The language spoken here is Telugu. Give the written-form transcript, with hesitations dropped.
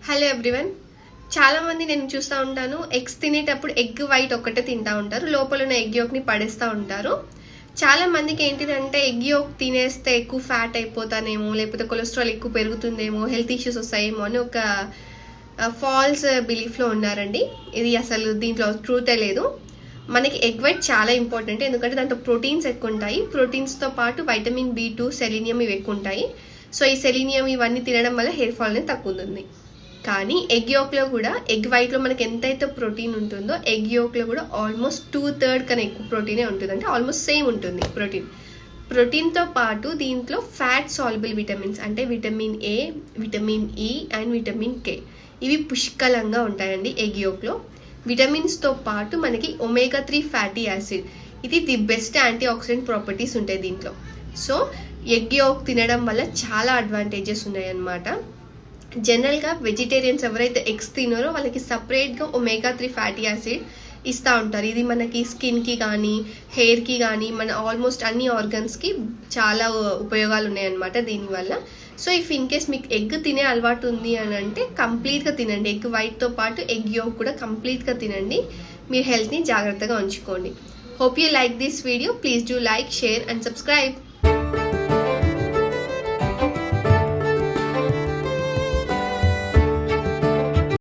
Hello everyone. చాలా మంది నేను చూస్తూ ఉంటాను, ఎగ్స్ తినేటప్పుడు ఎగ్ వైట్ ఒక్కటే తింటా ఉంటారు, లోపల ఉన్న ఎగ్ యోక్ని పడేస్తూ ఉంటారు. చాలా మందికి ఏంటిదంటే ఎగ్ యోక్ తినేస్తే ఎక్కువ ఫ్యాట్ అయిపోతానేమో, లేకపోతే కొలెస్ట్రాల్ ఎక్కువ పెరుగుతుందేమో, హెల్త్ ఇష్యూస్ వస్తాయేమో అని ఒక ఫాల్స్ బిలీఫ్లో ఉన్నారండి. ఇది అసలు దీంట్లో ట్రూతే లేదు. మనకి ఎగ్ వైట్ చాలా ఇంపార్టెంట్, ఎందుకంటే దాంట్లో ప్రోటీన్స్ ఎక్కువ ఉంటాయి. ప్రోటీన్స్తో పాటు వైటమిన్ B2, సెలీనియం ఇవి ఎక్కువ ఉంటాయి. సో ఈ సెలీనియం ఇవన్నీ తినడం వల్ల హెయిర్ ఫాల్ అనేది తగ్గుతుంది. కానీ ఎగ్ యోక్లో కూడా, ఎగ్ వైట్లో మనకి ఎంతైతే ప్రోటీన్ ఉంటుందో ఎగ్ యోక్లో కూడా ఆల్మోస్ట్ 2/3 కన్నా ఎక్కువ ప్రోటీనే ఉంటుంది. అంటే ఆల్మోస్ట్ సేమ్ ఉంటుంది ప్రోటీన్తో పాటు దీంట్లో ఫ్యాట్ సాల్యుబుల్ విటమిన్స్ అంటే vitamin A, vitamin E and vitamin K ఇవి పుష్కలంగా ఉంటాయండి ఎగ్ యోక్లో. విటమిన్స్తో పాటు మనకి omega-3 ఫ్యాటీ యాసిడ్, ఇది the best anti oxidant properties ఉంటాయి దీంట్లో. సో ఎగ్ యోక్ తినడం వల్ల చాలా అడ్వాంటేజెస్ ఉన్నాయన్నమాట. జనరల్గా వెజిటేరియన్స్ ఎవరైతే ఎగ్స్ తినారో వాళ్ళకి సపరేట్గా omega-3 ఫ్యాటీ యాసిడ్ ఇస్తూ ఉంటారు. ఇది మనకి స్కిన్కి కానీ, హెయిర్కి కానీ, మన ఆల్మోస్ట్ అన్ని ఆర్గన్స్కి చాలా ఉపయోగాలు ఉన్నాయన్నమాట దీనివల్ల. సో ఇఫ్ ఇన్ కేస్ మీకు ఎగ్ తినే అలవాటు ఉంది అని అంటే కంప్లీట్గా తినండి. ఎగ్ వైట్తో పాటు ఎగ్ యోక్ కూడా కంప్లీట్గా తినండి. మీరు హెల్త్ని జాగ్రత్తగా ఉంచుకోండి. Hope you like this video. Please do like, share and subscribe.